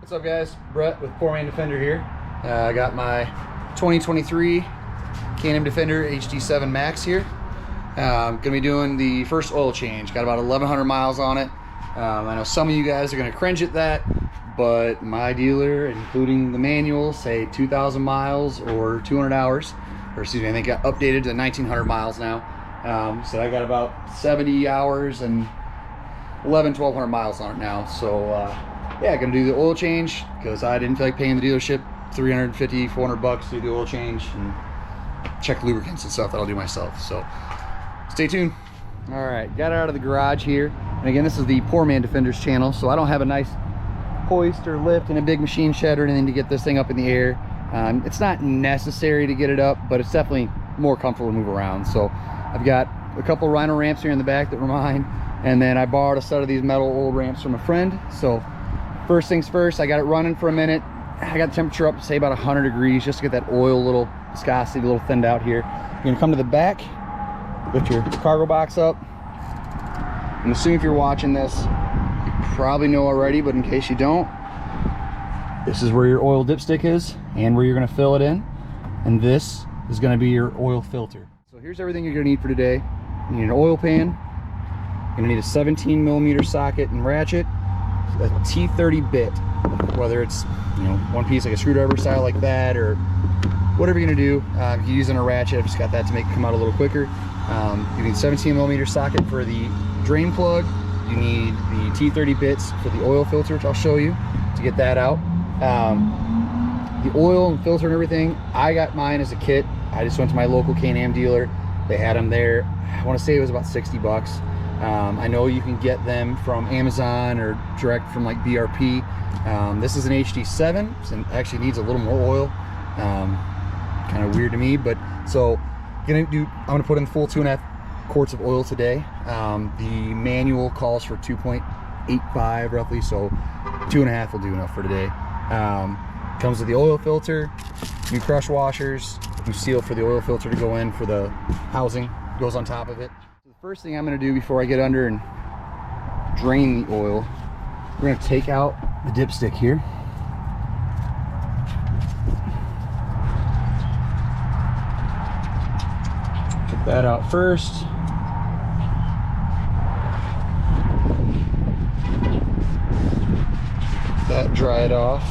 What's up guys, Brett with Can-Am Defender here. I got my 2023 Can-Am Defender HD7 Max here. I'm gonna be doing the first oil change. Got about 1,100 miles on it. I know some of you guys are gonna cringe at that, but my dealer, including the manual, say 2,000 miles or 200 hours, or excuse me, I think it got updated to 1,900 miles now. So I got about 70 hours and 1,200 miles on it now. So yeah, gonna do the oil change because I didn't feel like paying the dealership $350, $400 to do the oil change and check lubricants and stuff that I'll do myself. So stay tuned. All right, got it out of the garage here. And again, this is the Poor Man Defenders channel, so I don't have a nice hoist or lift in a big machine shed or anything to get this thing up in the air. It's not necessary to get it up, but it's definitely more comfortable to move around. So I've got a couple Rhino ramps here in the back that were mine, and then I borrowed a set of these metal oil ramps from a friend. So first things first, I got it running for a minute. I got the temperature up to say about 100 degrees just to get that oil, little viscosity, a little thinned out here. You're gonna come to the back, lift your cargo box up. I'm assuming if you're watching this, you probably know already, but in case you don't, this is where your oil dipstick is and where you're gonna fill it in. And this is gonna be your oil filter. So here's everything you're gonna need for today. You need an oil pan. You're gonna need a 17mm socket and ratchet, a T30 bit, whether it's, you know, one piece like a screwdriver style like that, or whatever you're gonna do. If you're using a ratchet, I've just got that to make it come out a little quicker. You need 17mm socket for the drain plug. You need the T30 bits for the oil filter, which I'll show you to get that out. The oil and filter and everything, I got mine as a kit. I just went to my local Can-Am dealer. They had them there. I want to say it was about $60. I know you can get them from Amazon or direct from like BRP. This is an HD7, so it actually needs a little more oil. Kind of weird to me, but so I'm gonna put in full 2.5 quarts of oil today. The manual calls for 2.85 roughly, so 2.5 will do enough for today. Comes with the oil filter, new crush washers, new seal for the oil filter to go in for the housing, goes on top of it. So the first thing I'm gonna do before I get under and drain the oil, we're gonna take out the dipstick here. Get that out first. That dry it off.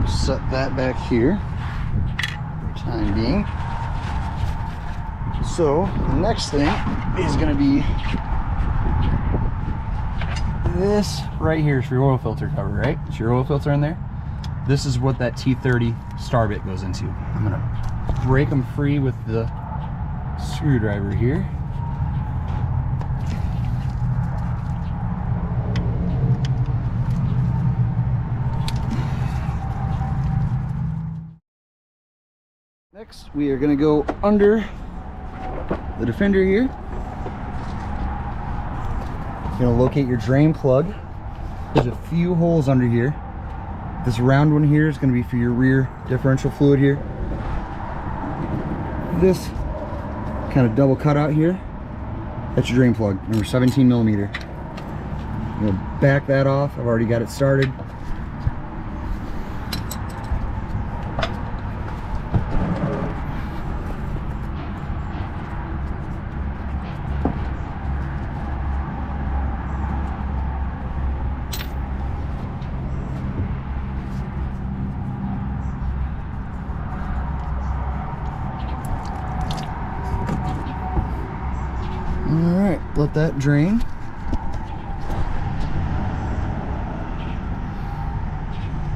Set that back here for the time being. So the next thing is going to be this right here for your oil filter cover, right? It's your oil filter in there. This is what that T30 star bit goes into. I'm going to break them free with the screwdriver here. Next, we are going to go under the Defender here. You're going to locate your drain plug. There's a few holes under here. This round one here is going to be for your rear differential fluid here. This kind of double cutout here, that's your drain plug, number 17mm. I'm going to back that off. I've already got it started. Alright, let that drain.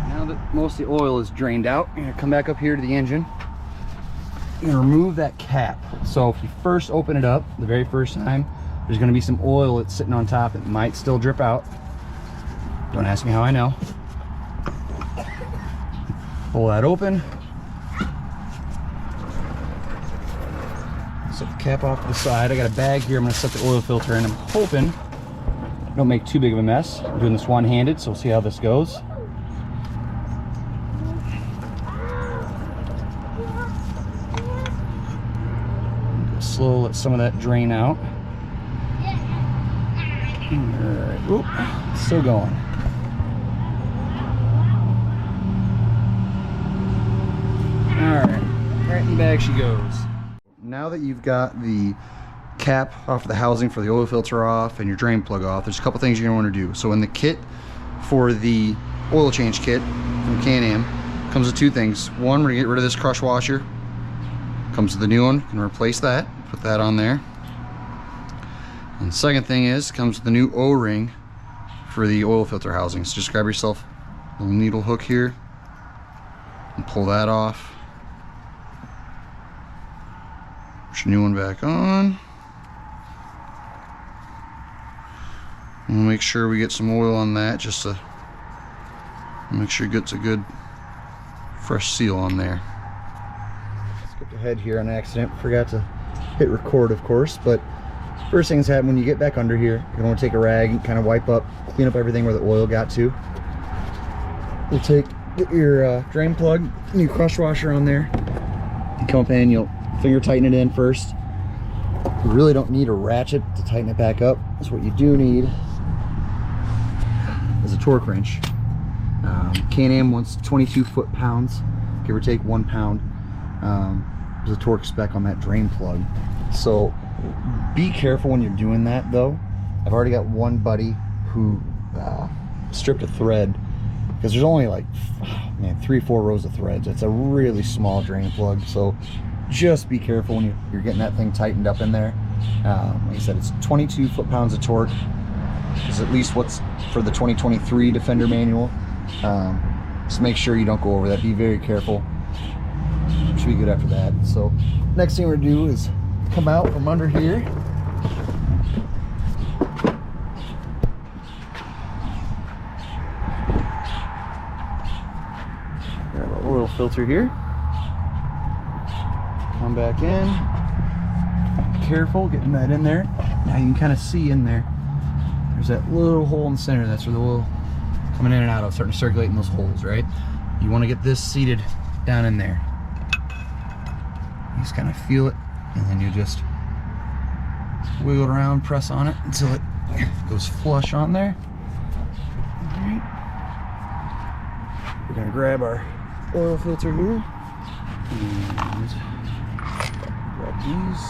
Now that most of the oil is drained out, I'm going to come back up here to the engine. I'm going to remove that cap. So if you first open it up, the very first time, there's going to be some oil that's sitting on top that might still drip out. Don't ask me how I know. Pull that open. Set the cap off to the side. I got a bag here. I'm going to set the oil filter in. I'm hoping I don't make too big of a mess. I'm doing this one-handed, so we'll see how this goes. Go slow, let some of that drain out. All right. Oop, still going. she goes. Now that you've got the cap off the housing for the oil filter off and your drain plug off, there's a couple things you're gonna want to do. So in the kit for the oil change kit from Can-Am comes with two things. One, we're gonna get rid of this crush washer. Comes with the new one, you can replace that, put that on there. And the second thing is, comes with the new O-ring for the oil filter housing. So just grab yourself a little needle hook here and pull that off. Put your new one back on. And we'll make sure we get some oil on that just to make sure it gets a good fresh seal on there. Skipped ahead here on accident, forgot to hit record of course, but first things happen when you get back under here, you're going to take a rag and kind of wipe up, clean up everything where the oil got to. You'll get your drain plug, new crush washer on there. You come up in, you'll finger tighten it in first. You really don't need a ratchet to tighten it back up. That's what you do need is a torque wrench. Can-Am wants 22 foot-pounds, give or take 1 pound. There's a torque spec on that drain plug. So be careful when you're doing that though. I've already got one buddy who stripped a thread because there's only like 3-4 rows of threads. It's a really small drain plug, so just be careful when you're getting that thing tightened up in there. Like I said, it's 22 foot-pounds of torque. Is at least what's for the 2023 Defender manual. Just make sure you don't go over that. Be very careful. Should be good after that. So next thing we're gonna do is come out from under here. Grab our oil filter here. Come back in. Be careful getting that in there. Now you can kind of see in there. There's that little hole in the center. That's where the oil coming in and out of, starting to circulate in those holes, right? You want to get this seated down in there. You just kind of feel it, and then you just wiggle it around, press on it until it goes flush on there. All right. We're gonna grab our oil filter here and grab these.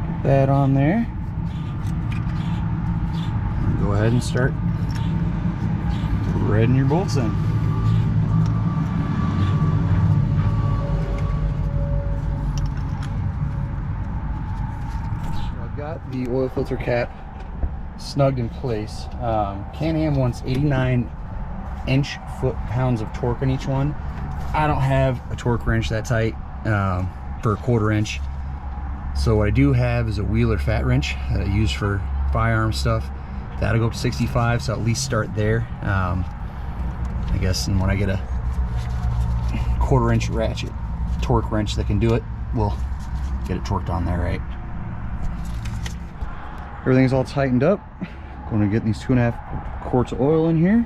Put that on there. And go ahead and start threading your bolts in. I've got the oil filter cap snugged in place. Can-Am wants 89 inch foot-pounds of torque on each one. I don't have a torque wrench that tight for a 1/4 inch. So what I do have is a Wheeler fat wrench that I use for firearm stuff. That'll go up to 65, so at least start there. I guess, and when I get a 1/4 inch ratchet torque wrench that can do it, we'll get it torqued on there, right? Everything's all tightened up. Going to get these 2.5 quarts of oil in here.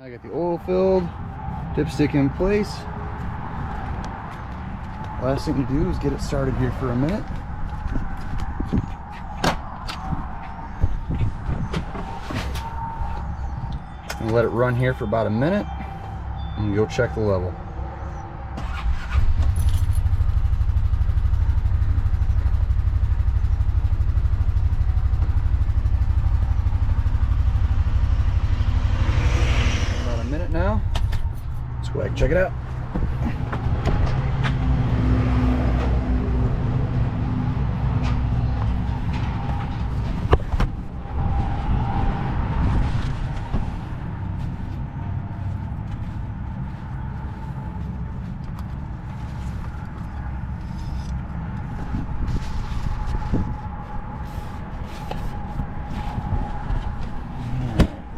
I got the oil filled, dipstick in place. Last thing to do is get it started here for a minute. And let it run here for about a minute and go check the level. About a minute now. Let's go ahead and check it out.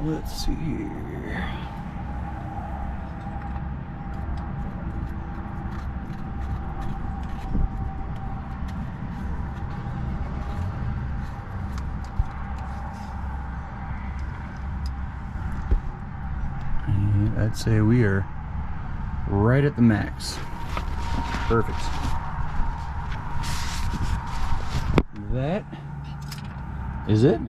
Let's see here. And I'd say we are right at the max. Perfect. That is it.